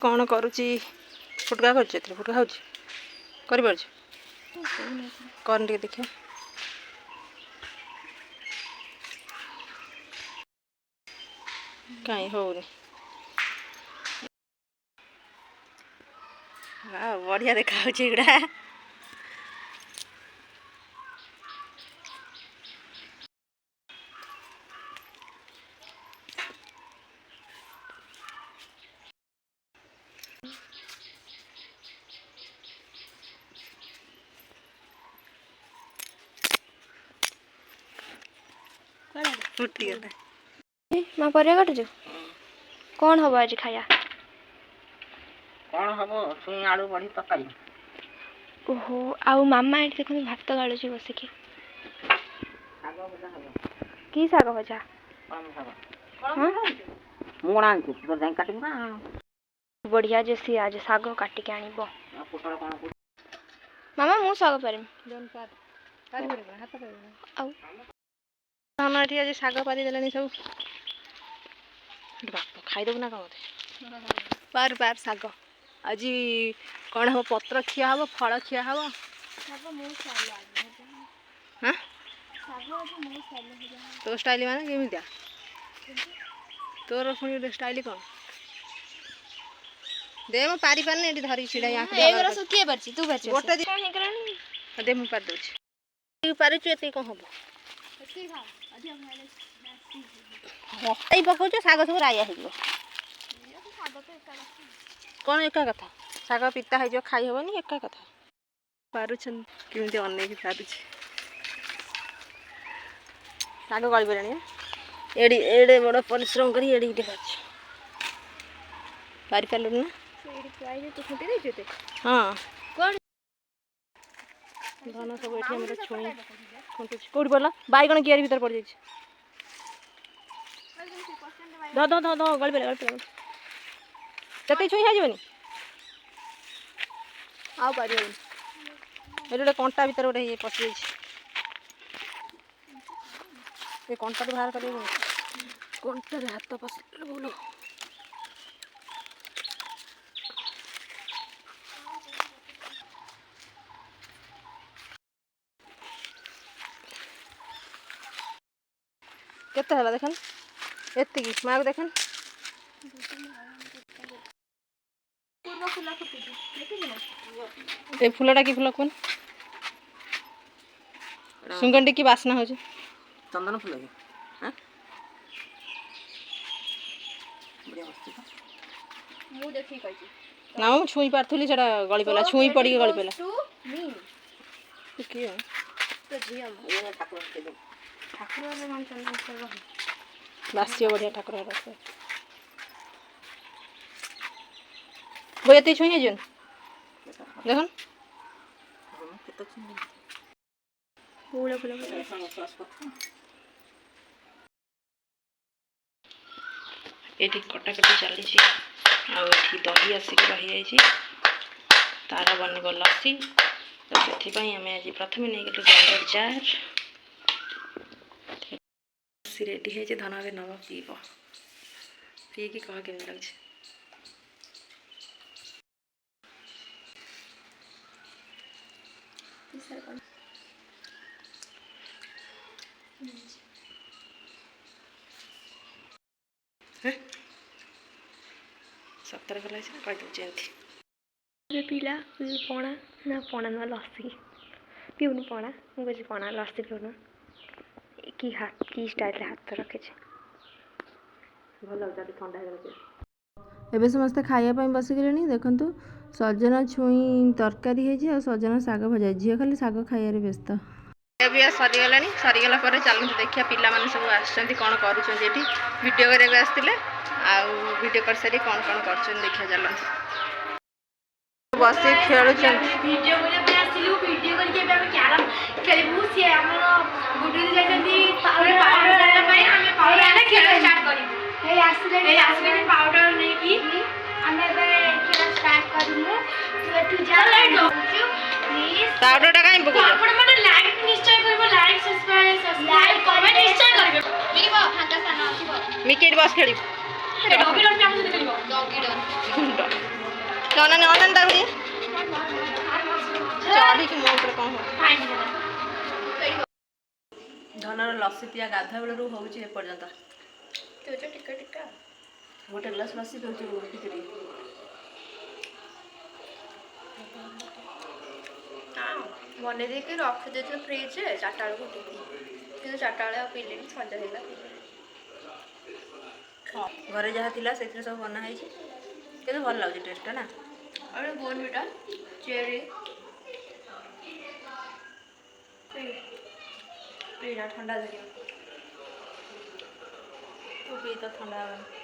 कौन करुच्ची फुटका कर फुटका खाऊ कर देखिए कहीं होनी बढ़िया देखा गुड़ा माँ परिया काटुଛୁ कौन हम आज खाया कौन हम छुई आलू बड़ी तरकारी ओहो आउ मामा ये देखो भात गालुची बसिकी की साग भजा मुड़ा तो जाई काटिबो ना बढ़िया जे सी आज साग काटी के आनिबो मामा मु साग पारिम आउ हम एठी आज साग पारी देलानी सब बाप खाइदेबू ना कौन बार बार साग आज कौन हम पत्र खिया हम फल खिया हम तो स्टाइल माने केमितिया तोर पुणी स्टाइल कौन दे मो पारी पारने एठी धरी छिडा आंख एगरा सब के परछि तू परछि गोटे काहे करनी दे मो पार दोछि तू पारुछु एते कोन हबो एते खा अधिया खाइले मकई पकाउछ साग सब राया हेजो कौन एका कथा साग पिता हेजो खाई हेबनी एका कथा पारुछन केमिति अनेक पारुछ साग गଳି परानी एडी एडे बड़ परिश्रम करी एडी इटे खाछ पारी पालु ना एडी प्राइज तो फुटी देछे ते हां कोन धान सब एठी हमर छोई फुटुछ कोडी पड़ला बाइगण कियारी भीतर पड़ जाइछ द द द द गଳି परा तते छुई हा जीवनी आ पारियो एडे कंटा भीतर ओडे ये पसि जाइछ ये कंटा तो बाहर करियो कंटा रे हाथ पसि बोलो केते हला देखन एत्ती की मार देखन पूर्व फुला फुटी देखिन ए फुलटा की फुल कोन सुगंधी की वासना हो चंदन फूल है हां बढ़िया वस्तु मु देखि कहछि ना मु छुई पारथुली सेटा गଳି पला छुई पड़ी गଳି पला टू मी की हो तो झिया ये ठाकुर के दे ठाकुर रे मान चंदन करबो बासियो बढ़िया ठाकुर रस वो एते छुई है जन देखन कितना सुंदर फूल फूल एठी कटा कटी चली छी आ एठी दही आसी के रही जाई छी तारा बनबो लस्सी तो सेठी पई हमें आज प्रथमे नै गेलु ग्राइंडर जार लस्सी रेडी है जे धना के नवा पीबो पी के कह के लग छै सप्तर गला कह दे पीला पणा ना पणा ना लस्सी पीउनु पणा मुझे पणा लस्सी पीउनु की हाथ की स्टाइल हाथ रखे भल लगा ठंडा है एबे समस्त खाइया पई बसी गेलेनी देखंतु सजना छुई तरकारी हे जे सजना साग भजा झियो खाली साग खाइया रे व्यस्त अभी सरी गलानी सरी गला पर चलु देखिया पिला माने सब आछंती कोन करूछन जेठी वीडियो करे आस्तिले आ वीडियो कर सारी कोन कोन करछन देखिया चलन बसी खेलुछन वीडियो करे आसिलु वीडियो करके बे कैरम खेलबु से हमरो गुडू जाइछंती पाउडर डालला पई हमें पाउडर आने खेल स्टार्ट करिबु हे आसिले पाउडर नै की हमें बे खेल स्टार्ट करिमु तू जा प्लीज पाउडर टा काई पको आपण मने लाइक निश्चय करबो लाइक सब्सक्राइब कमेंट निश्चय करबो मिलिबो फांका साना आसीबो मिकेट बस खेलिबो डॉगी डॉग पे हम खेलिबो डॉगी डॉग ଅନାନି ଅନାନି ତାକୁ ଟିକେ ଚଢ଼ିକି ମୋ ଉପରେ କ'ଣ ହବ। ଧନର ଲସି ପିଆ ଗାଧୁଆ ବେଳରୁ ହେଉଛି ଏପର୍ଯ୍ୟନ୍ତ। ଟିକେ ଟିକେ ଗୋଟେ ଗ୍ଲାସ୍ ଲସି ପିଉଛୁ ଟିକେ ଟିକେ। ବନେଇ ଦେଇକି ରଖିଦେଇଥିଲି ଫ୍ରିଜ୍ରେ 4ଟା ବେଳକୁ ଉଠିକି, କିନ୍ତୁ 4ଟା ବେଳେ ଆଉ ପିଇଲିନି, ସନ୍ଧ୍ୟା ହେଇଗଲା। ହଁ ଘରେ ଯାହା ଥିଲା ସେଥିରେ ସବୁ ବନା ହେଇଛି, କିନ୍ତୁ ଭଲ ଲାଗୁଛି ଟେଷ୍ଟଟା ନା। ଆଉ ବୋର୍ଣ୍ଣଭିଟା ଚେରି ପିଇନା ଥଣ୍ଡା ଧରିବ। ତୁ ପିଇ ତ ଥଣ୍ଡା ହେବନି।